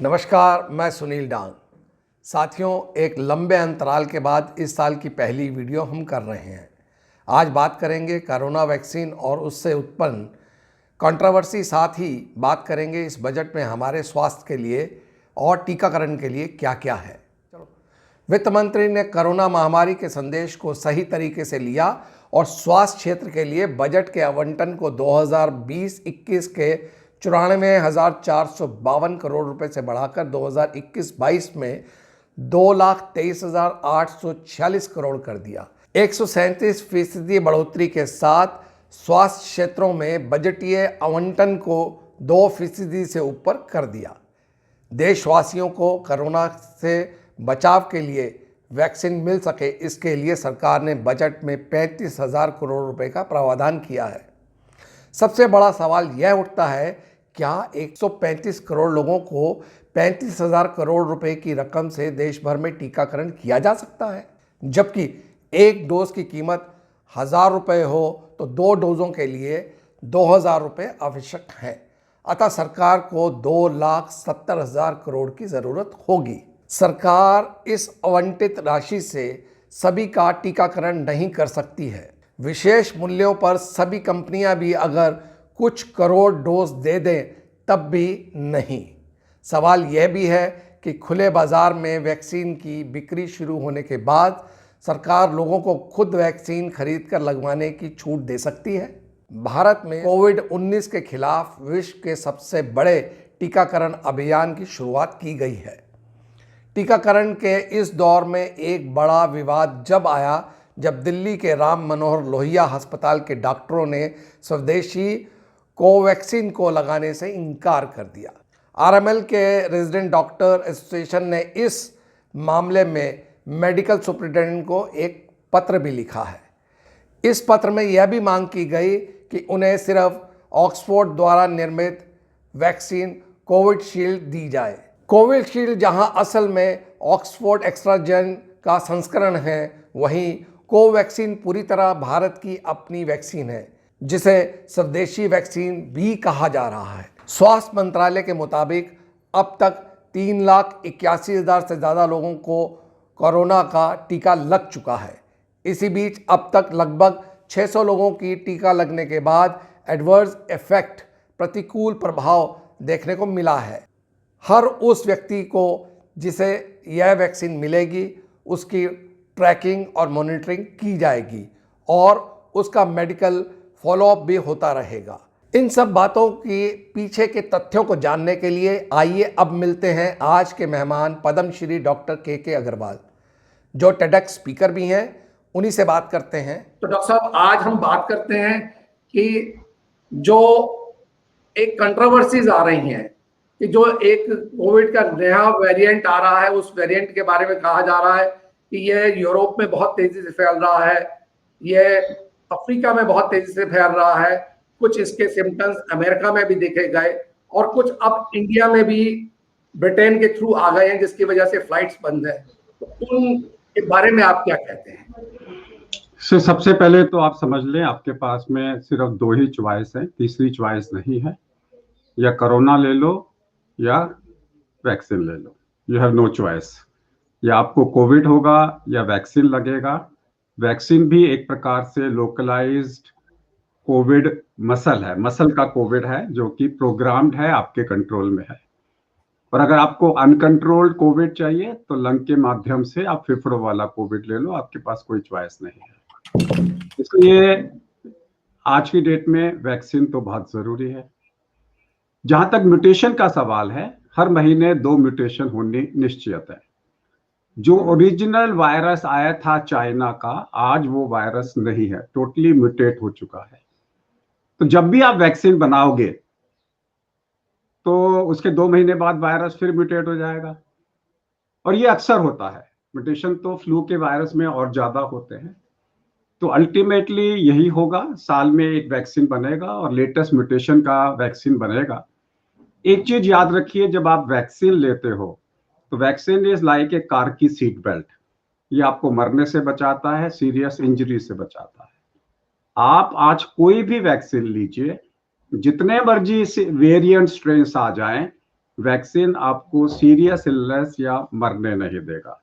नमस्कार, मैं सुनील डांग। साथियों, एक लंबे अंतराल के बाद इस साल की पहली वीडियो हम कर रहे हैं। आज बात करेंगे कोरोना वैक्सीन और उससे उत्पन्न कंट्रोवर्सी, साथ ही बात करेंगे इस बजट में हमारे स्वास्थ्य के लिए और टीकाकरण के लिए क्या क्या है। चलो, वित्त मंत्री ने कोरोना महामारी के संदेश को सही तरीके से लिया और स्वास्थ्य क्षेत्र के लिए बजट के आवंटन को 2020-21 के 94,452 करोड़ रुपए से बढ़ाकर 2021-22 में 2,23,846 करोड़ कर दिया। 137% बढ़ोतरी के साथ स्वास्थ्य क्षेत्रों में बजटीय आवंटन को 2% से ऊपर कर दिया। देशवासियों को कोरोना से बचाव के लिए वैक्सीन मिल सके, इसके लिए सरकार ने बजट में 35,000 करोड़ रुपए का प्रावधान किया है। सबसे बड़ा सवाल यह उठता है, क्या 135 करोड़ लोगों को 35,000 करोड़ रुपए की रकम से देश भर में टीकाकरण किया जा सकता है? जबकि एक डोज की कीमत 1,000 रुपये हो तो 2 डोजों के लिए 2,000 रुपये आवश्यक हैं। अतः सरकार को 2,70,000 करोड़ की जरूरत होगी। सरकार इस आवंटित राशि से सभी का टीकाकरण नहीं कर सकती है। विशेष मूल्यों पर सभी कंपनियां भी अगर कुछ करोड़ डोज दे दें तब भी नहीं। सवाल यह भी है कि खुले बाजार में वैक्सीन की बिक्री शुरू होने के बाद सरकार लोगों को खुद वैक्सीन खरीदकर लगवाने की छूट दे सकती है। भारत में कोविड-19 के खिलाफ विश्व के सबसे बड़े टीकाकरण अभियान की शुरुआत की गई है। टीकाकरण के इस दौर में एक बड़ा विवाद जब आया जब दिल्ली के राम मनोहर लोहिया अस्पताल के डॉक्टरों ने स्वदेशी कोवैक्सीन को लगाने से इनकार कर दिया। आरएमएल के रेजिडेंट डॉक्टर एसोसिएशन ने इस मामले में मेडिकल सुप्रिंटेंडेंट को एक पत्र भी लिखा है। इस पत्र में यह भी मांग की गई कि उन्हें सिर्फ ऑक्सफोर्ड द्वारा निर्मित वैक्सीन कोविशील्ड दी जाए। कोविशील्ड जहां असल में ऑक्सफोर्ड एक्स्ट्राजेन का संस्करण है, वहीं कोवैक्सीन पूरी तरह भारत की अपनी वैक्सीन है, जिसे स्वदेशी वैक्सीन भी कहा जा रहा है। स्वास्थ्य मंत्रालय के मुताबिक अब तक 3,81,000 से ज़्यादा लोगों को कोरोना का टीका लग चुका है। इसी बीच अब तक लगभग 600 लोगों की टीका लगने के बाद एडवर्स इफेक्ट, प्रतिकूल प्रभाव देखने को मिला है। हर उस व्यक्ति को जिसे यह वैक्सीन मिलेगी, उसकी ट्रैकिंग और मॉनिटरिंग की जाएगी और उसका मेडिकल फॉलोअप भी होता रहेगा। इन सब बातों के पीछे के तथ्यों को जानने के लिए आइए अब मिलते हैं आज के मेहमान पद्मश्री डॉक्टर के अग्रवाल, जो टेडेक्स स्पीकर भी हैं। उन्हीं से बात करते हैं। तो डॉक्टर साहब, आज हम बात करते हैं कि जो एक कंट्रोवर्सीज आ रही हैं कि जो एक कोविड का नया वेरिएंट आ रहा है, उस वेरिएंट के बारे में कहा जा रहा है कि यह यूरोप में बहुत तेजी से फैल रहा है, यह अफ्रीका में बहुत तेजी से फैल रहा है, कुछ इसके सिम्टम्स अमेरिका में भी देखे गए और कुछ अब इंडिया में भी ब्रिटेन के थ्रू आ गए हैं, जिसकी वजह से फ्लाइट्स बंद है। तो उन के बारे में आप क्या कहते हैं? सबसे पहले तो आप समझ लें, आपके पास में सिर्फ 2 ही चॉइस है, तीसरी चॉइस नहीं है। या कोरोना ले लो या वैक्सीन ले लो। You have no choice. या आपको कोविड होगा या वैक्सीन लगेगा। वैक्सीन भी एक प्रकार से लोकलाइज्ड कोविड मसल है, मसल का कोविड है, जो कि प्रोग्राम्ड है, आपके कंट्रोल में है। और अगर आपको अनकंट्रोल्ड कोविड चाहिए तो लंग के माध्यम से आप फेफड़ों वाला कोविड ले लो, आपके पास कोई चॉइस नहीं है। इसलिए आज की डेट में वैक्सीन तो बहुत जरूरी है। जहां तक म्यूटेशन का सवाल है, हर महीने 2 म्यूटेशन होने निश्चित है। जो ओरिजिनल वायरस आया था चाइना का, आज वो वायरस नहीं है, टोटली म्यूटेट हो चुका है। तो जब भी आप वैक्सीन बनाओगे तो उसके 2 महीने बाद वायरस फिर म्यूटेट हो जाएगा। और ये अक्सर होता है। म्यूटेशन तो फ्लू के वायरस में और ज्यादा होते हैं। तो अल्टीमेटली यही होगा, साल में एक वैक्सीन बनेगा और लेटेस्ट म्यूटेशन का वैक्सीन बनेगा। एक चीज याद रखिए, जब आप वैक्सीन लेते हो तो vaccine is like a car की सीट बेल्ट। ये आपको मरने से बचाता है, सीरियस इंजरी से बचाता है। आप आज कोई भी वैक्सीन लीजिए, जितने मर्जी वेरिएंट स्ट्रेन्स आ जाएं, वैक्सीन आपको सीरियस इलनेस या मरने नहीं देगा।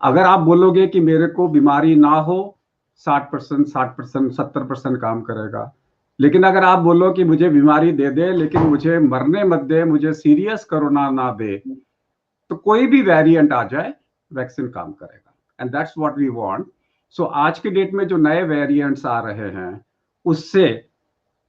अगर आप बोलोगे कि मेरे को बीमारी ना हो, 60%, 60%, 70% काम करेगा। लेकिन अगर आप बोलो कि मुझे बीमारी दे दे लेकिन मुझे मरने मत दे, मुझे सीरियस कोरोना ना दे, तो कोई भी वेरिएंट आ जाए वैक्सीन काम करेगा। And that's what we want. So आज के डेट में जो नए वेरिएंट्स आ रहे हैं उससे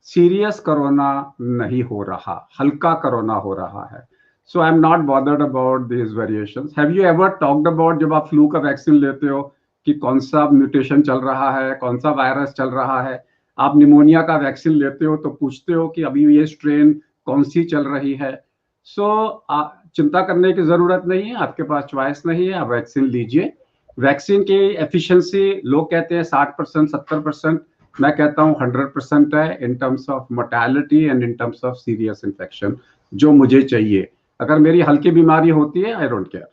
सीरियस कोरोना नहीं हो रहा, हल्का कोरोना हो रहा है। So I am not bothered about this variations. Have you ever talked about, जब आप फ्लू का वैक्सीन लेते हो, कि कौन सा म्यूटेशन चल रहा है, कौन सा वायरस चल रहा है? आप निमोनिया का वैक्सीन लेते हो तो पूछते हो कि अभी ये स्ट्रेन कौन सी चल रही है? सो चिंता करने की जरूरत नहीं है, आपके पास चॉइस नहीं है, आप वैक्सीन लीजिए। वैक्सीन की एफिशिएंसी लोग कहते हैं 60%, 70%, मैं कहता हूं 100% है in terms of mortality and in terms of serious infection, जो मुझे चाहिए। अगर मेरी हल्की बीमारी होती है, आई डोंट केयर।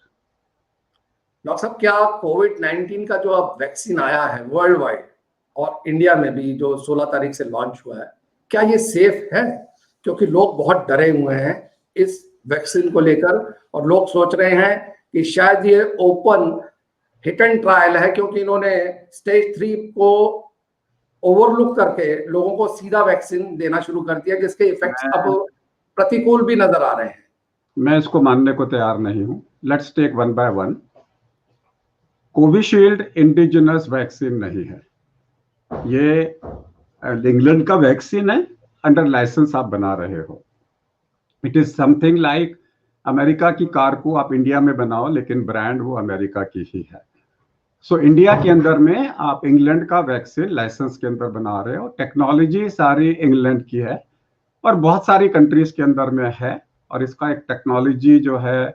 डॉक्टर साहब, क्या कोविड-19 का जो अब वैक्सीन आया है वर्ल्ड वाइड और इंडिया में भी जो 16 तारीख से लॉन्च हुआ है, क्या ये सेफ है? क्योंकि लोग बहुत डरे हुए हैं इस वैक्सीन को लेकर और लोग सोच रहे हैं कि शायद ये ओपन हिट एंड ट्रायल है, क्योंकि इन्होंने स्टेज 3 को ओवरलुक करके लोगों को सीधा वैक्सीन देना शुरू कर दिया, जिसके इफेक्ट्स अब प्रतिकूल भी नजर आ रहे हैं। मैं इसको मानने को तैयार नहीं हूं। Let's take one by one. Covishield indigenous vaccine नहीं है, ये इंग्लैंड का वैक्सीन है, अंडर लाइसेंस आप बना रहे हो। It is something like America की कार को आप इंडिया में बनाओ लेकिन ब्रांड वो अमेरिका की ही है। सो इंडिया के अंदर में आप इंग्लैंड का वैक्सीन लाइसेंस के अंदर बना रहे हो। टेक्नोलॉजी सारी इंग्लैंड की है और बहुत सारी कंट्रीज के अंदर में है, और इसका एक टेक्नोलॉजी जो है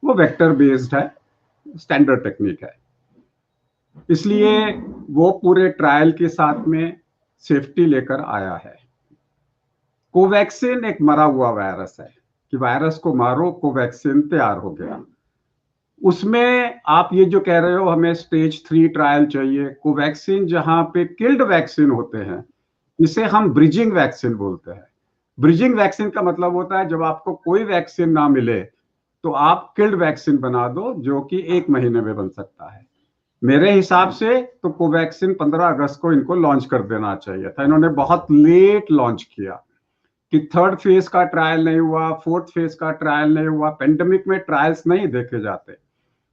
वो वेक्टर बेस्ड है, स्टैंडर्ड टेक्निक है, इसलिए वो पूरे ट्रायल के साथ में सेफ्टी लेकर आया है। कोवैक्सीन एक मरा हुआ वायरस है कि वायरस को मारो, कोवैक्सीन तैयार हो गया। उसमें आप ये जो कह रहे हो हमें स्टेज 3 ट्रायल चाहिए, कोवैक्सीन जहां पे किल्ड वैक्सीन होते हैं, इसे हम ब्रिजिंग वैक्सीन बोलते हैं। ब्रिजिंग वैक्सीन का मतलब होता है जब आपको कोई वैक्सीन ना मिले तो आप किल्ड वैक्सीन बना दो, जो कि 1 महीने में बन सकता है। मेरे हिसाब से तो कोवैक्सीन 15 अगस्त को इनको लॉन्च कर देना चाहिए था। इन्होंने बहुत लेट लॉन्च किया कि 3rd फेज का ट्रायल नहीं हुआ, 4th फेज का ट्रायल नहीं हुआ। पेंडेमिक में ट्रायल्स नहीं देखे जाते।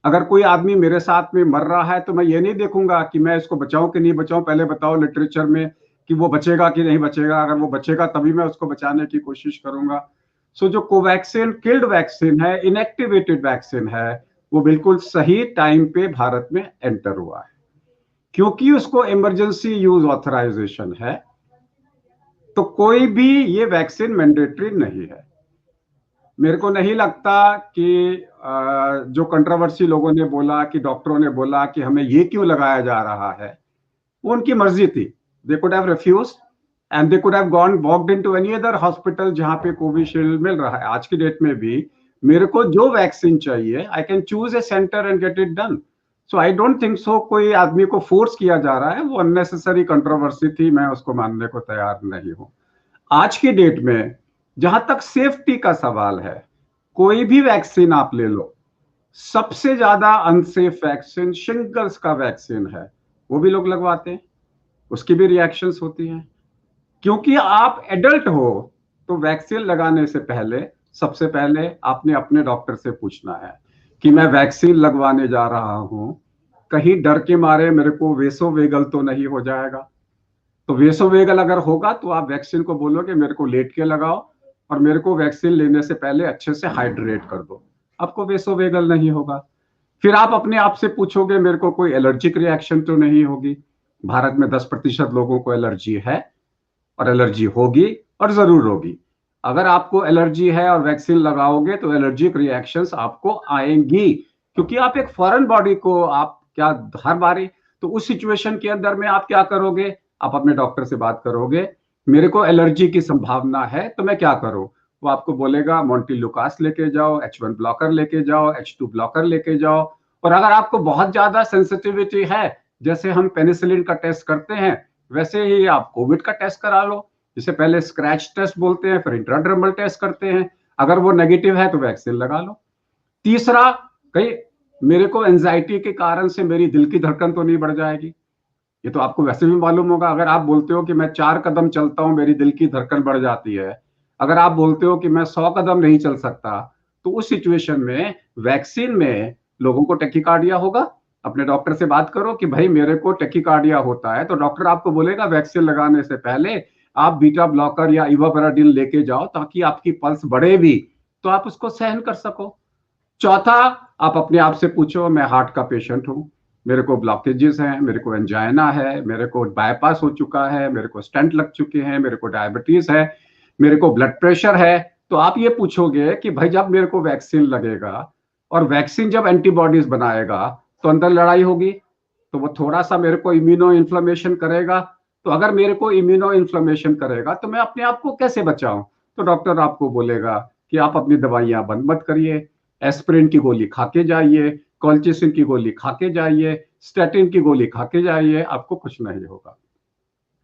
अगर कोई आदमी मेरे साथ में मर रहा है तो मैं ये नहीं देखूंगा कि मैं इसको बचाऊं कि नहीं बचाऊं, पहले बताओ लिटरेचर में कि वो बचेगा कि नहीं बचेगा। अगर वो बचेगा तभी मैं उसको बचाने की कोशिश करूंगा। सो जो कोवैक्सीन किल्ड वैक्सीन है, इनएक्टिवेटेड वैक्सीन है, वो बिल्कुल सही टाइम पे भारत में एंटर हुआ है। क्योंकि उसको इमरजेंसी यूज ऑथराइजेशन है तो कोई भी ये वैक्सीन मैंडेटरी नहीं है। मेरे को नहीं लगता कि जो कंट्रोवर्सी लोगों ने बोला कि डॉक्टरों ने बोला कि हमें ये क्यों लगाया जा रहा है, वो उनकी मर्जी थी। They could have refused and they could have gone walked into any other hospital जहां पे कोविशील्ड मिल रहा है। आज की डेट में भी मेरे को जो वैक्सीन चाहिए, I can choose a centre and get it done. So I don't think so कोई आदमी को फोर्स किया जा रहा है, वो अननेसेसरी कंट्रोवर्सी थी, मैं उसको मानने को तैयार नहीं हूं। आज की डेट में जहां तक सेफ्टी का सवाल है, कोई भी वैक्सीन आप ले लो, सबसे ज्यादा अनसेफ वैक्सीन शिंगल्स का वैक्सीन है, वो भी लोग लगवाते हैं, उसकी भी रिएक्शंस होती हैं। क्योंकि आप एडल्ट हो तो वैक्सीन लगाने से पहले सबसे पहले आपने अपने डॉक्टर से पूछना है कि मैं वैक्सीन लगवाने जा रहा हूं, कहीं डर के मारे मेरे को वेसोवेगल तो नहीं हो जाएगा। तो वेसोवेगल अगर होगा तो आप वैक्सीन को बोलोगे मेरे को लेट के लगाओ और मेरे को वैक्सीन लेने से पहले अच्छे से हाइड्रेट कर दो, आपको वेसोवेगल नहीं होगा। फिर आप अपने आप से पूछोगे मेरे को कोई एलर्जिक रिएक्शन तो नहीं होगी। भारत में 10% लोगों को एलर्जी है और एलर्जी होगी और जरूर होगी। अगर आपको एलर्जी है और वैक्सीन लगाओगे तो एलर्जिक रिएक्शंस आपको आएंगी, क्योंकि आप एक फॉरेन बॉडी को आप क्या हर बारी, तो उस सिचुएशन के अंदर में आप क्या करोगे, आप अपने डॉक्टर से बात करोगे मेरे को एलर्जी की संभावना है तो मैं क्या करूं। वो आपको बोलेगा मोंटेलुकास लेके जाओ, H1 ब्लॉकर लेके जाओ, H2 ब्लॉकर लेके जाओ। और अगर आपको बहुत ज्यादा सेंसिटिविटी है, जैसे हम पेनिसिलिन का टेस्ट करते हैं, वैसे ही आप कोविड का टेस्ट करा लो। जिसे पहले स्क्रैच टेस्ट बोलते हैं, फिर इंट्राडर्मल टेस्ट करते हैं। अगर वो नेगेटिव है तो वैक्सीन लगा लो। तीसरा, कहीं मेरे को एंजाइटी के कारण से मेरी दिल की धड़कन तो नहीं बढ़ जाएगी? ये तो आपको वैसे भी मालूम होगा। अगर आप बोलते हो कि मैं 4 कदम चलता हूं मेरी दिल की धड़कन बढ़ जाती है, अगर आप बोलते हो कि मैं 100 कदम नहीं चल सकता, तो उस सिचुएशन में वैक्सीन में लोगों को टेकिकार्डिया होगा। अपने डॉक्टर से बात करो कि भाई मेरे को टेकिकार्डिया होता है, तो डॉक्टर आपको बोलेगा वैक्सीन लगाने से पहले आप बीटा ब्लॉकर या इवापेराडिन लेके जाओ, ताकि आपकी पल्स बढ़े भी तो आप उसको सहन कर सको। चौथा, आप अपने आप से पूछो, मैं हार्ट का पेशेंट हूं, मेरे को ब्लॉकेजेस हैं, मेरे को एंजाइना है, मेरे को बाईपास हो चुका है, मेरे को स्टेंट लग चुके हैं, मेरे को डायबिटीज है, मेरे को ब्लड प्रेशर है। तो आप ये पूछोगे कि भाई जब मेरे को वैक्सीन लगेगा और वैक्सीन जब एंटीबॉडीज बनाएगा तो अंदर लड़ाई होगी, तो वो थोड़ा सा मेरे को इम्यूनो इन्फ्लेमेशन करेगा। तो अगर मेरे को इम्यूनो इन्फ्लेमेशन करेगा तो मैं अपने आप को कैसे बचाऊं? तो डॉक्टर आपको बोलेगा कि आप अपनी दवाइयां बंद मत करिए, एस्पिरिन की गोली खा के जाइए, कॉल्चिसिन की गोली खा के जाइए, स्टैटिन की गोली खा के जाइए, आपको कुछ नहीं होगा।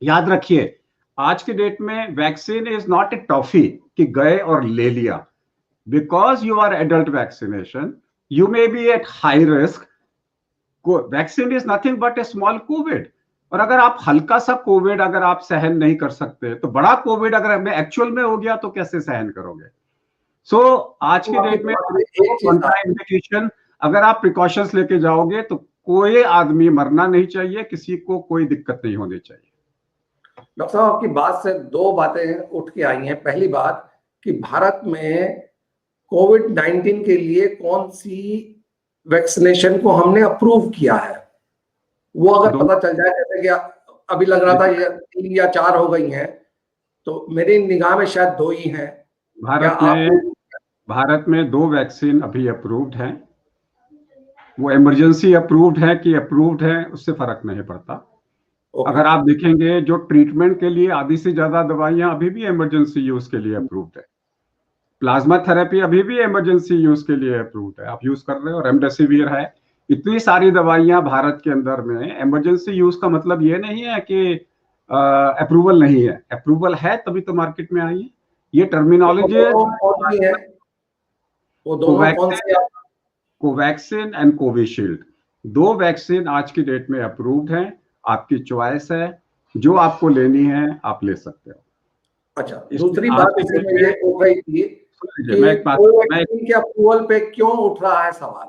याद रखिए, आज की डेट में vaccine is not a toffee कि गए और ले लिया। Because you are adult vaccination, you may be at high risk. Vaccine is nothing but a small covid. और अगर आप हल्का सा कोविड अगर आप सहन नहीं कर सकते, तो बड़ा कोविड अगर हमें एक्चुअल में हो गया तो कैसे सहन करोगे? सो आज के डेट में इंडिकेशन, अगर आप प्रिकॉशंस लेके जाओगे तो कोई आदमी मरना नहीं चाहिए, किसी को कोई दिक्कत नहीं होनी चाहिए। डॉक्टर साहब, आपकी बात से 2 बातें उठ के आई हैं। पहली बात कि भारत में कोविड-19 के लिए कौन सी वैक्सीनेशन को हमने अप्रूव किया है, वो अगर पता चल जाए। जैसे कि अभी लग रहा था ये 3 या 4 हो गई हैं, तो मेरी निगाह में शायद 2 ही हैं। भारत में 2 वैक्सीन अभी अप्रूव्ड हैं। वो इमरजेंसी अप्रूव्ड है कि अप्रूव्ड है उससे फर्क नहीं पड़ता। अगर आप देखेंगे जो ट्रीटमेंट के लिए आधी से ज्यादा दवाइयां अभी भी इमरजेंसी यूज के लिए अप्रूव्ड है। प्लाज्मा थेरेपी अभी भी इमरजेंसी यूज के लिए अप्रूव्ड है, आप यूज कर रहे हो। रेमडेसिविर है, इतनी सारी दवाइयां भारत के अंदर में इमरजेंसी यूज का मतलब ये नहीं है कि अप्रूवल नहीं है। अप्रूवल है तभी तो मार्केट में आई है। ये टर्मिनोलॉजी है। वो दोनों कौन से? कोवैक्सीन एंड कोविशील्ड, 2 वैक्सीन आज की डेट में अप्रूव्ड हैं। आपकी चॉइस है, जो आपको लेनी है आप ले सकते हो। अच्छा, दूसरी बात इसमें ये हो रही थी कि कोवैक्सीन के अप्रूवल पे क्यों उठ रहा है सवाल?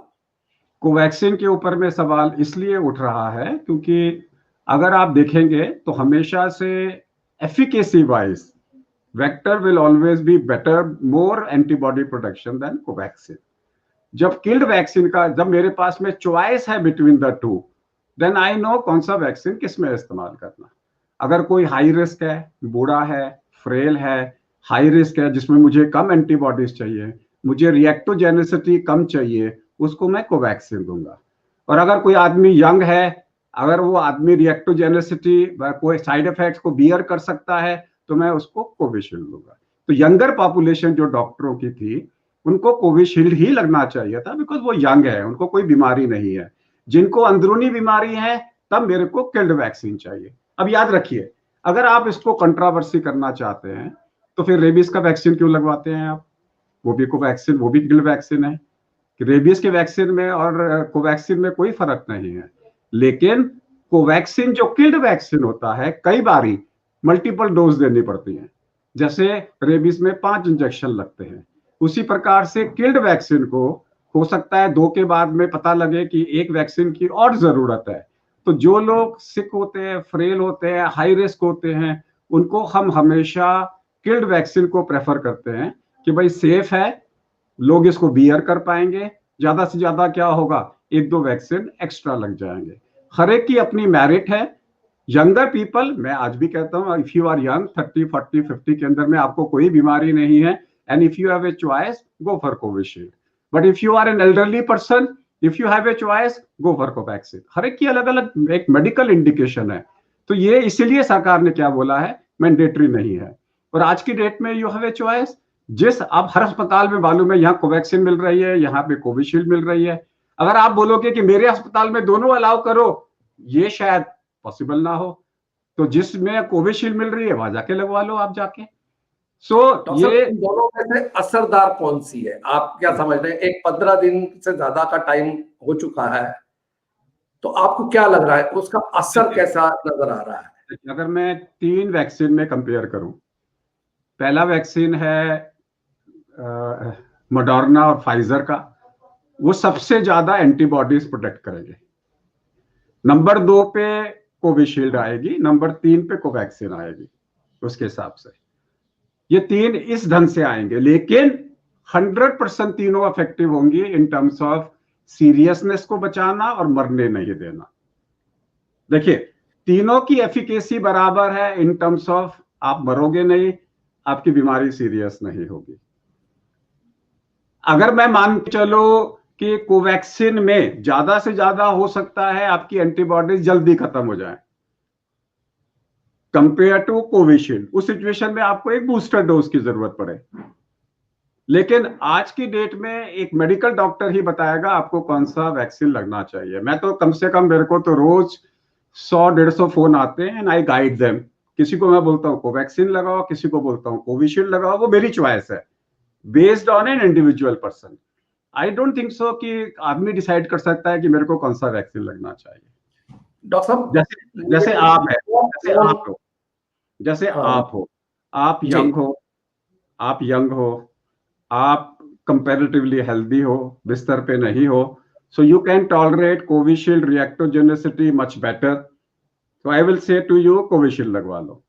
कोवैक्सीन के ऊपर में सवाल इसलिए उठ रहा है क्योंकि अगर आप देखेंगे तो हमेशा से efficacy wise vector will always be better, more antibody protection than Covaxin. जब किल्ड वैक्सीन का, जब मेरे पास में चॉइस है between the two, then I know कौन सा वैक्सीन किस में इस्तेमाल करना। अगर कोई हाई रिस्क है, बूढ़ा है, फ्रेल है, हाई रिस्क है, जिसमें मुझे कम एंटीबॉडीज चाहिए, मुझे रिएक्टोजेनिसिटी कम चाहिए, उसको मैं कोवैक्सीन दूंगा। और अगर कोई आदमी यंग है, अगर वो आदमी रिएक्टोजेनिसिटी कोई साइड इफेक्ट्स को बियर कर सकता है, तो मैं उसको कोविशील्ड दूंगा। तो यंगर पॉपुलेशन जो डॉक्टरों की थी, उनको कोविशील्ड ही लगना चाहिए था, बिकॉज वो यंग है, उनको कोई बीमारी नहीं है। जिनको अंदरूनी बीमारी है तब मेरे को किल्ड वैक्सीन चाहिए। अब याद रखिए, अगर आप इसको कंट्रोवर्सी करना चाहते हैं तो फिर रेबीज का वैक्सीन क्यों लगवाते हैं आप? वो भी कोवैक्सीन, वो भी किल्ड वैक्सीन है। रेबीज के वैक्सीन में और कोवैक्सीन में कोई फर्क नहीं है। लेकिन कोवैक्सीन जो किल्ड वैक्सीन होता है, कई बारी मल्टीपल डोज देनी पड़ती है। जैसे रेबीज में 5 इंजेक्शन लगते हैं, उसी प्रकार से किल्ड वैक्सीन को हो सकता है 2 के बाद में पता लगे कि 1 वैक्सीन की और जरूरत है। तो जो लोग सिक होते हैं, फ्रेल होते हैं, हाई रिस्क होते हैं, उनको हम हमेशा किल्ड वैक्सीन को प्रेफर करते हैं कि भाई सेफ है, लोग इसको बियर कर पाएंगे। ज्यादा से ज्यादा क्या होगा, 1-2 वैक्सीन एक्स्ट्रा लग जाएंगे। हर एक की अपनी मेरिट है। यंगर पीपल, मैं आज भी कहता हूँ, इफ यू आर यंग 30, 40, 50 के अंदर में आपको कोई बीमारी नहीं है, and if you have a choice, go for Covishield. But if you are an elderly person, if you have a choice, go for Covaxin. हर एक की अलग अलग एक मेडिकल इंडिकेशन है। तो ये इसीलिए सरकार ने क्या बोला है, मैंडेटरी नहीं है। और आज की डेट में यू हैव ए चॉइस। जिस अब हर अस्पताल में मालूम है, यहाँ कोवैक्सीन मिल रही है, यहाँ पे कोविशील्ड मिल रही है। अगर आप बोलोगे कि मेरे अस्पताल में दोनों अलाउ करो, ये शायद पॉसिबल ना हो। तो जिसमें कोविशील्ड मिल रही है वहां जाके लगवा लो आप जाके। सो डॉक्टर साहब, ये इन दोनों में से असरदार कौन सी है, आप क्या समझ रहे हैं? एक 15 दिन से ज्यादा का टाइम हो चुका है, तो आपको क्या लग रहा है, उसका असर कैसा नजर आ रहा है? अगर मैं 3 वैक्सीन में कंपेयर करूं, पहला वैक्सीन है मॉडर्ना और फाइजर का, वो सबसे ज्यादा एंटीबॉडीज प्रोटेक्ट करेंगे। नंबर 2 पे कोविशील्ड आएगी, नंबर 3 पे कोवैक्सीन आएगी। उसके हिसाब से ये 3 इस ढंग से आएंगे, लेकिन 100% तीनों इफेक्टिव होंगी इन टर्म्स ऑफ सीरियसनेस को बचाना और मरने नहीं देना। देखिए, तीनों की एफिकेसी बराबर है इन टर्म्स ऑफ आप मरोगे नहीं, आपकी बीमारी सीरियस नहीं होगी। अगर मैं मान के चलो कि कोवैक्सीन में ज्यादा से ज्यादा हो सकता है आपकी एंटीबॉडीज जल्दी खत्म हो जाए कंपेयर टू कोविशील्ड, उस सिचुएशन में आपको एक बूस्टर डोज की जरूरत पड़े। लेकिन आज की डेट में एक मेडिकल डॉक्टर ही बताएगा आपको कौन सा वैक्सीन लगना चाहिए। मैं तो कम से कम, मेरे को तो रोज 100-150 फोन आते हैं एंड आई गाइड देम। किसी को मैं बोलता हूँ कोवैक्सीन लगाओ, किसी को बोलता हूँ कोविशील्ड लगाओ, वो मेरी चॉइस है based on an individual person. I don't think so कि आदमी डिसाइड कर सकता है कि मेरे को कौन सा वैक्सीन लगना चाहिए। डॉक्टर साहब, जैसे आप है, जैसे हाँ, आप हो, आप जी। यंग हो, आप कंपैरेटिवली हेल्दी हो, बिस्तर पे नहीं हो, so you can tolerate Covishield reactogenicity much better, तो I will say to you Covishield लगवा लो।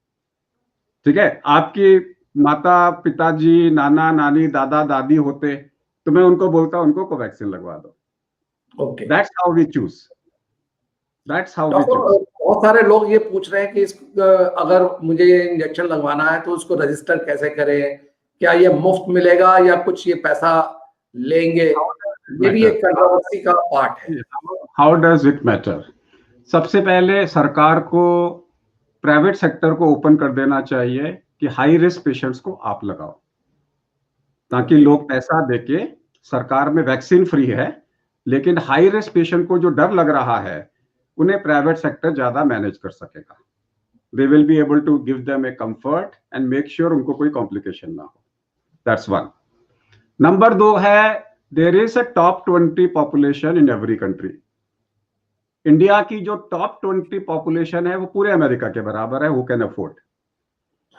ठीक है, आपकी माता पिताजी, नाना नानी, दादा दादी होते तो मैं उनको बोलता उनको कोवैक्सीन लगवा दो। Okay that's how we choose, that's how we doctor, choose. बहुत सारे लोग ये पूछ रहे हैं कि अगर मुझे इंजेक्शन लगवाना है तो उसको रजिस्टर कैसे करें, क्या ये मुफ्त मिलेगा या कुछ ये पैसा लेंगे? ये भी एक कंट्रोवर्सी का पार्ट है। How does it matter? सबसे पहले सरकार को प्राइवेट सेक्टर को ओपन कर देना चाहिए कि हाई रिस्क पेशेंट्स को आप लगाओ, ताकि लोग पैसा देके, सरकार में वैक्सीन फ्री है लेकिन हाई रिस्क पेशेंट को जो डर लग रहा है उन्हें प्राइवेट सेक्टर ज्यादा मैनेज कर सकेगा। They will be able to give them a comfort and make sure उनको कोई कॉम्प्लिकेशन ना हो। That's one. नंबर 2 है, there is a top 20 population in every country. India की जो टॉप 20 पॉपुलेशन है वो पूरे अमेरिका के बराबर है, हु कैन अफोर्ड।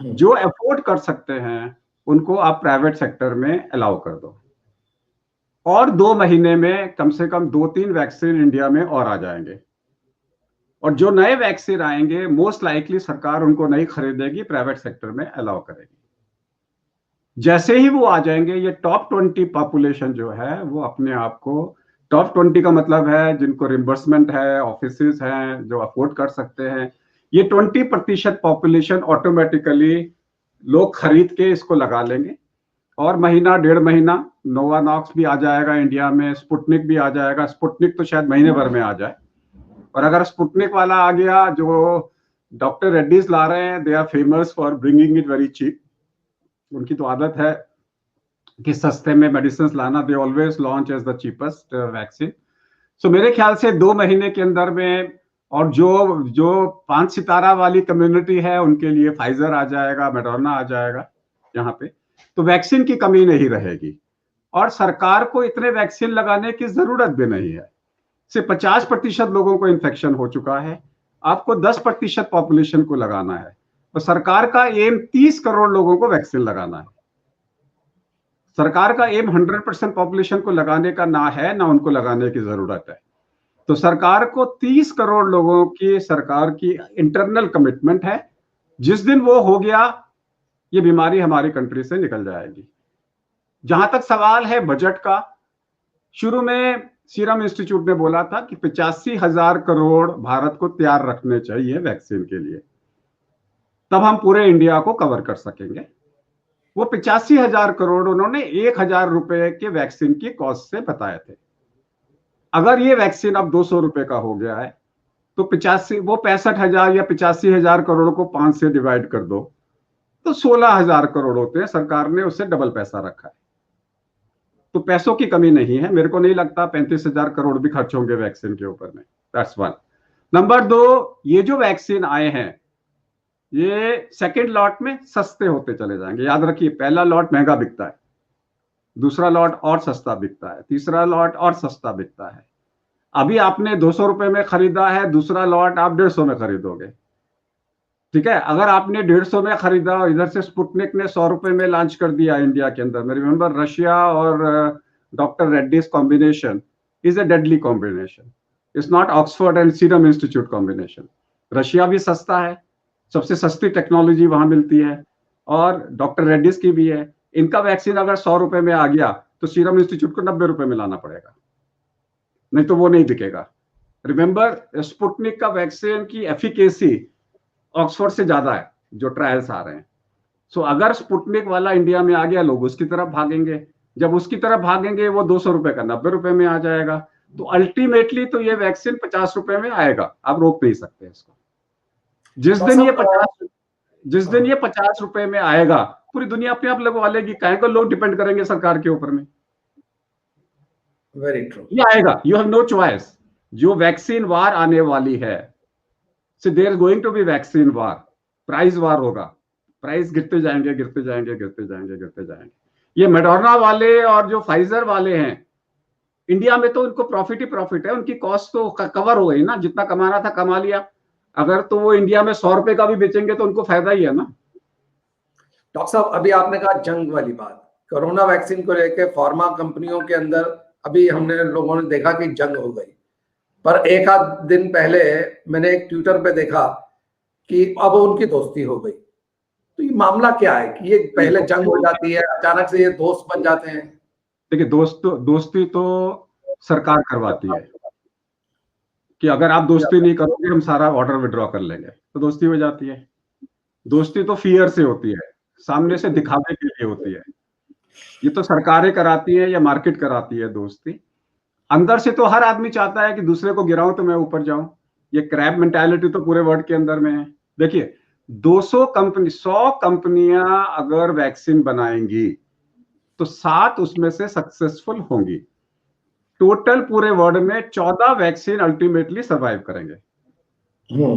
जो अफोर्ड कर सकते हैं उनको आप प्राइवेट सेक्टर में अलाउ कर दो, और 2 महीने में कम से कम 2-3 वैक्सीन इंडिया में और आ जाएंगे। और जो नए वैक्सीन आएंगे मोस्ट लाइकली सरकार उनको नहीं खरीदेगी, प्राइवेट सेक्टर में अलाउ करेगी। जैसे ही वो आ जाएंगे, ये टॉप 20 पॉपुलेशन जो है वो अपने आप को, टॉप 20 का मतलब है जिनको रिम्बर्समेंट है, ऑफिसेस हैं जो अफोर्ड कर सकते हैं, ये 20% पॉपुलेशन ऑटोमेटिकली लोग खरीद के इसको लगा लेंगे। और महीना 1.5 महीना नोवानॉक्स भी आ जाएगा इंडिया में, स्पुतनिक भी आ जाएगा। स्पुतनिक तो शायद महीने भर में आ जाए, और अगर स्पुतनिक वाला आ गया जो डॉक्टर रेड्डीज ला रहे हैं, they are famous for bringing it very cheap. उनकी तो आदत है कि सस्ते में मेडिसिन लाना, they always launch as the cheapest vaccine. So मेरे ख्याल से 2 महीने के अंदर में, और जो 5 सितारा वाली कम्युनिटी है उनके लिए फाइजर आ जाएगा, मॉडर्ना आ जाएगा यहाँ पे, तो वैक्सीन की कमी नहीं रहेगी। और सरकार को इतने वैक्सीन लगाने की जरूरत भी नहीं है। सिर्फ 50% लोगों को इन्फेक्शन हो चुका है, आपको 10% पॉपुलेशन को लगाना है, और सरकार का एम 30 करोड़ लोगों को वैक्सीन लगाना है। सरकार का एम 100% पॉपुलेशन को लगाने का ना है, ना उनको लगाने की जरूरत है। तो सरकार को 30 करोड़ लोगों की, सरकार की इंटरनल कमिटमेंट है। जिस दिन वो हो गया, ये बीमारी हमारी कंट्री से निकल जाएगी। जहां तक सवाल है बजट का, शुरू में सीरम इंस्टीट्यूट ने बोला था कि 85,000 करोड़ भारत को तैयार रखने चाहिए वैक्सीन के लिए, तब हम पूरे इंडिया को कवर कर सकेंगे। वो 85,000 करोड़ उन्होंने 1,000 रुपए के वैक्सीन की कॉस्ट से बताए थे। अगर ये वैक्सीन अब 200 रुपए का हो गया है तो 65,000 या 85,000 करोड़ को 5 से डिवाइड कर दो तो 16,000 करोड़ होते हैं। सरकार ने उससे डबल पैसा रखा है, तो पैसों की कमी नहीं है। मेरे को नहीं लगता 35,000 करोड़ भी खर्च होंगे वैक्सीन के ऊपर में। That's one. नंबर 2, ये जो वैक्सीन आए हैं, ये सेकेंड लॉट में सस्ते होते चले जाएंगे। याद रखिए, पहला लॉट महंगा बिकता है, दूसरा लॉट और सस्ता बिकता है, तीसरा लॉट और सस्ता बिकता है। अभी आपने 200 रुपए में खरीदा है, दूसरा लॉट आप 150 में खरीदोगे, ठीक है। अगर आपने 150 में खरीदा और इधर से स्पुतनिक ने 100 रुपए में लॉन्च कर दिया इंडिया के अंदर में, रिमेंबर रशिया और doctor Reddy's combination is a deadly combination, it's not Oxford and serum institute combination. Russia भी सस्ता है, सबसे सस्ती टेक्नोलॉजी वहां मिलती है, और डॉक्टर रेड्डीज की भी है। इनका वैक्सीन अगर 100 रुपए में आ गया तो सीरम इंस्टीट्यूट को 90 रुपए में लाना पड़ेगा, नहीं तो वो नहीं बिकेगा। रिमेंबर, स्पुतनिक का वैक्सीन की एफिकेसी ऑक्सफोर्ड से ज्यादा है जो ट्रायल्स आ रहे हैं। सो अगर स्पुतनिक वाला इंडिया में आ गया, लोग उसकी तरफ भागेंगे। जब उसकी तरफ भागेंगे, वो 200 रुपए का 90 रुपए में आ जाएगा। तो अल्टीमेटली तो ये वैक्सीन 50 रुपए में आएगा, आप रोक नहीं सकते इसको। जिस दिन ये 50 रुपए में आएगा, पूरी दुनिया अपने आप लगवा लेगी। काहे को लोग डिपेंड करेंगे सरकार के ऊपर में? वेरी ट्रू, ये आएगा, यू हैव नो चॉइस। जो वैक्सीन वार आने वाली है, so there is going to be vaccine war, price war होगा, प्राइस गिरते जाएंगे, गिरते जाएंगे, गिरते जाएंगे, गिरते जाएंगे। ये मॉडर्ना वाले और जो फाइजर वाले हैं, इंडिया में तो उनको प्रॉफिट ही प्रॉफिट है, उनकी कॉस्ट तो कवर हो गई ना, जितना कमाना था कमा लिया। अगर तो वो इंडिया में 100 रुपए का भी बेचेंगे तो उनको फायदा ही है ना। डॉक्टर साहब, अभी आपने कहा जंग वाली बात, कोरोना वैक्सीन को लेकर फार्मा कंपनियों के अंदर अभी हमने लोगों ने देखा कि जंग हो गई। पर एक आध दिन पहले मैंने एक ट्विटर पे देखा कि अब उनकी दोस्ती हो गई। तो ये मामला क्या है कि ये पहले जंग हो जाती है, अचानक से ये दोस्त बन जाते हैं? देखिए, दोस्ती तो सरकार करवाती है कि अगर आप दोस्ती नहीं करोगे हम सारा ऑर्डर विड्रॉ कर लेंगे, तो दोस्ती हो जाती है। दोस्ती तो फियर से होती है, सामने से दिखावे के लिए होती है। ये तो सरकारें कराती है या मार्केट कराती है दोस्ती। अंदर से तो हर आदमी चाहता है कि दूसरे को गिराऊं तो मैं ऊपर जाऊं। ये क्रैब मेंटालिटी तो पूरे वर्ल्ड के अंदर में है। देखिए, 100 कंपनियां अगर वैक्सीन बनाएंगी तो 7 उसमें से सक्सेसफुल होंगी। टोटल पूरे वर्ल्ड में 14 वैक्सीन अल्टीमेटली सर्वाइव करेंगे।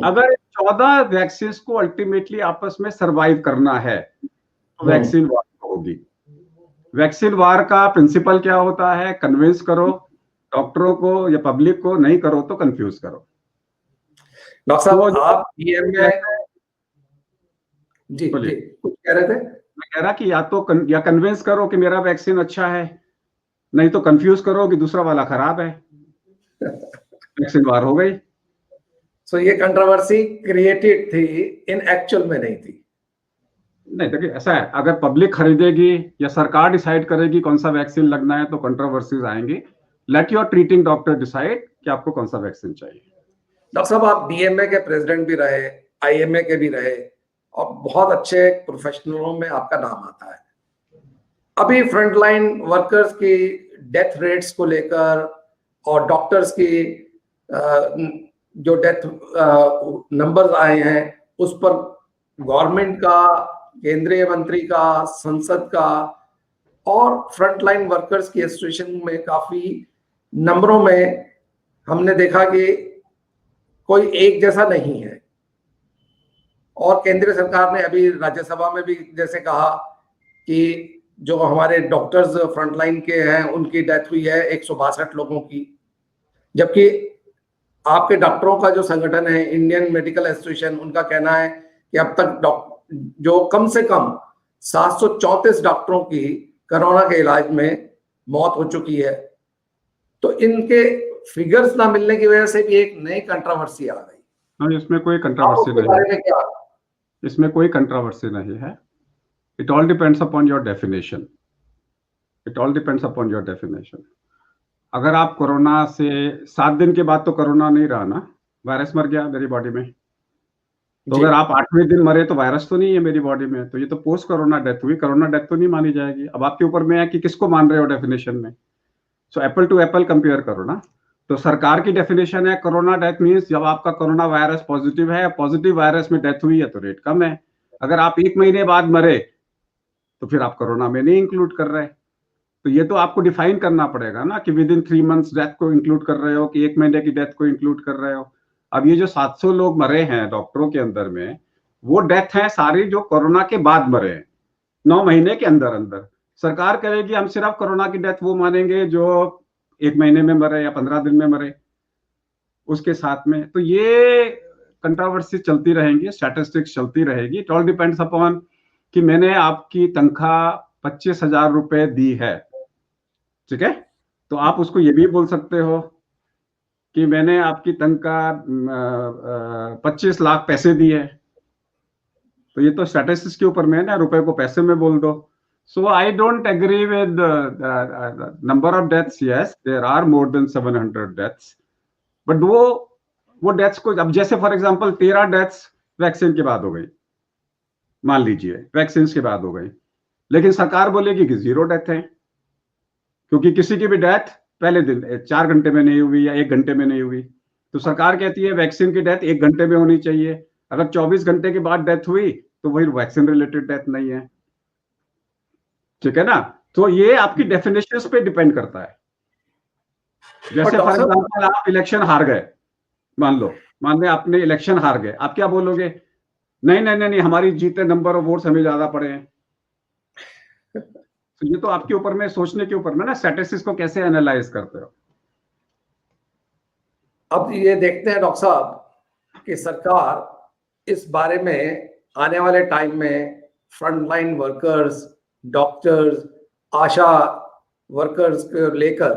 अगर 14 वैक्सीन को अल्टीमेटली आपस में सर्वाइव करना है तो वैक्सीन वार होगी। वैक्सीन वार का प्रिंसिपल क्या होता है? कन्विंस करो डॉक्टरों को या पब्लिक को, नहीं करो तो कंफ्यूज करो। डॉक्टर साहब, आप डीएमए जी कुछ कह रहे थे? मैं कह रहा कि या कन्विंस करो कि मेरा वैक्सीन अच्छा है, नहीं तो कंफ्यूज करो कि दूसरा वाला खराब है। वैक्सीन वार हो गई। सो ये कंट्रोवर्सी क्रिएटेड थी, इन एक्चुअल में नहीं थी। नहीं, देखिए ऐसा है, अगर पब्लिक खरीदेगी या सरकार डिसाइड करेगी कौन सा वैक्सीन लगना है तो कंट्रोवर्सीज आएंगी। Let your treating doctor decide कि आपको कौन सा वैक्सीन चाहिए। डॉक्टर साहब, आप डीएमए के प्रेसिडेंट भी रहे, आईएमए के भी रहे, और बहुत अच्छे प्रोफेशनलों में आपका नाम आता है। अभी फ्रंटलाइन वर्कर्स की डेथ रेट्स को लेकर और डॉक्टर्स की जो डेथ नंबर्स आए हैं उस पर गवर्नमेंट का, केंद्रीय मंत्री का, संसद का और फ्रंटलाइन वर्कर्स की एसोसिएशन में काफी नंबरों में हमने देखा कि कोई एक जैसा नहीं है। और केंद्र सरकार ने अभी राज्यसभा में भी जैसे कहा कि जो हमारे डॉक्टर्स फ्रंटलाइन के हैं उनकी डेथ हुई है 162 लोगों की, जबकि आपके डॉक्टरों का जो संगठन है इंडियन मेडिकल एसोसिएशन, उनका कहना है कि अब तक जो कम से कम 734 डॉक्टरों की कोरोना के इलाज में मौत हो चुकी है। तो इनके फिगर्स ना मिलने की वजह से भी एक नई कंट्रोवर्सी आ गई। हाँ, इसमें कोई कंट्रोवर्सी नहीं है। इसमें कोई कंट्रोवर्सी नहीं है। It all depends upon your definition. It all depends upon your definition. अगर आप कोरोना से 7 दिन के बाद तो कोरोना नहीं रहा ना, वायरस मर गया मेरी बॉडी में। तो अगर आप 8वें दिन मरे तो वायरस तो नहीं है मेरी बॉडी में, तो ये तो पोस्ट कोरोना डेथ हुई। कोरोना डेथ तो नहीं मानी जाएगी। अब आपके ऊपर में है कि किसको मान रहे हो डेफिनेशन में। So Apple to Apple compare करो ना। तो सरकार की डेफिनेशन है कोरोना डेथ मीन्स जब आपका कोरोना वायरस पॉजिटिव है, पॉजिटिव वायरस में डेथ हुई है तो रेट कम है। अगर आप 1 महीने बाद मरे तो फिर आप कोरोना में नहीं इंक्लूड कर रहे। तो ये तो आपको डिफाइन करना पड़ेगा ना कि विद इन 3 मंथ्स डेथ को इंक्लूड कर रहे हो कि 1 महीने की डेथ को इंक्लूड कर रहे हो। अब ये जो 700 लोग मरे हैं डॉक्टरों के अंदर में, वो डेथ है सारी जो कोरोना के बाद मरे हैं, 9 महीने के अंदर अंदर। सरकार कहेगी हम सिर्फ कोरोना की डेथ वो मानेंगे जो 1 महीने में मरे या 15 दिन में मरे उसके साथ में। तो ये कंट्रोवर्सी चलती रहेंगी, स्टैटिस्टिक्स चलती रहेगी। इट ऑल डिपेंड्स अपॉन कि मैंने आपकी तनख्वाह 25,000 रुपए दी है, ठीक है, तो आप उसको ये भी बोल सकते हो कि मैंने आपकी तनख्वाह 25 लाख पैसे दिए। तो ये तो स्टैटिस्टिक्स के ऊपर में ना, रुपए को पैसे में बोल दो। So I don't agree with number of deaths. Yes, there are more than 700 deaths, but वो डेथ्स को, अब जैसे फॉर एग्जांपल 13 डेथ्स वैक्सीन के बाद हो गई, मान लीजिए वैक्सीन के बाद हो गई, लेकिन सरकार बोलेगी कि 0 डेथ है, क्योंकि किसी की भी डेथ पहले दिन 4 घंटे में नहीं हुई या 1 घंटे में नहीं हुई। तो सरकार कहती है वैक्सीन की डेथ 1 घंटे में होनी चाहिए। अगर 24 घंटे के बाद डेथ हुई तो वही वैक्सीन रिलेटेड डेथ नहीं है, ठीक है ना। तो ये आपकी डेफिनेशंस पे डिपेंड करता है। जैसे फॉर एग्जांपल आप इलेक्शन हार गए, मान लें आपने इलेक्शन हार गए, आप क्या बोलोगे? नहीं, हमारी जीते नंबर ऑफ वोट्स हमें ज्यादा पड़े हैं। तो ये तो आपके ऊपर में, सोचने के ऊपर में ना, स्टैटिस्टिक्स को कैसे एनालाइज करते हो। अब ये देखते हैं डॉक्टर साहब कि सरकार इस बारे में आने वाले टाइम में फ्रंटलाइन वर्कर्स, डॉक्टर्स, आशा वर्कर्स को लेकर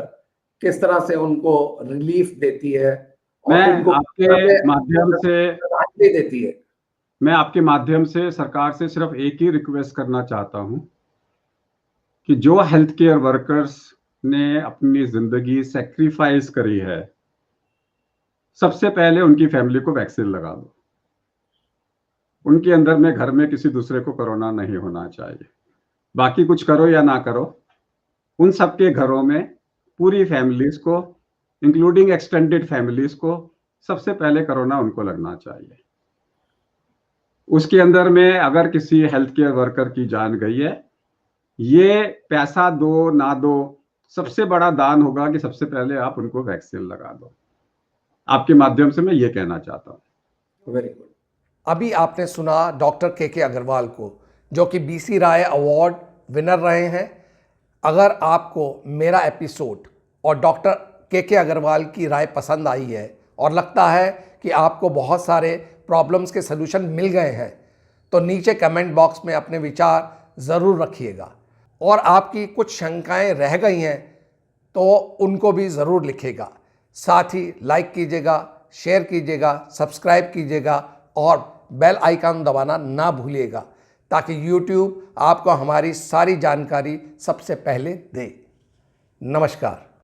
किस तरह से उनको रिलीफ देती है और मैं उनको आपके माध्यम से देती है। मैं आपके माध्यम से सरकार से सिर्फ एक ही रिक्वेस्ट करना चाहता हूं कि जो हेल्थ केयर वर्कर्स ने अपनी जिंदगी सेक्रीफाइस करी है, सबसे पहले उनकी फैमिली को वैक्सीन लगा दो। उनके अंदर में, घर में किसी दूसरे को कोरोना नहीं होना चाहिए। बाकी कुछ करो या ना करो, उन सबके घरों में पूरी फैमिलीज को, इंक्लूडिंग एक्सटेंडेड फैमिलीज को, सबसे पहले कोरोना उनको लगना चाहिए। उसके अंदर में अगर किसी हेल्थ केयर वर्कर की जान गई है, ये पैसा दो ना दो, सबसे बड़ा दान होगा कि सबसे पहले आप उनको वैक्सीन लगा दो। आपके माध्यम से मैं ये कहना चाहता हूँ। Very good. अभी आपने सुना डॉक्टर के अग्रवाल को, जो कि बीसी राय अवार्ड विनर रहे हैं। अगर आपको मेरा एपिसोड और डॉक्टर के अग्रवाल की राय पसंद आई है और लगता है कि आपको बहुत सारे प्रॉब्लम्स के सलूशन मिल गए हैं, तो नीचे कमेंट बॉक्स में अपने विचार ज़रूर रखिएगा। और आपकी कुछ शंकाएं रह गई हैं तो उनको भी ज़रूर लिखिएगा। साथ ही लाइक कीजिएगा, शेयर कीजिएगा, सब्सक्राइब कीजिएगा और बेल आइकन दबाना ना भूलिएगा, ताकि YouTube आपको हमारी सारी जानकारी सबसे पहले दे। नमस्कार।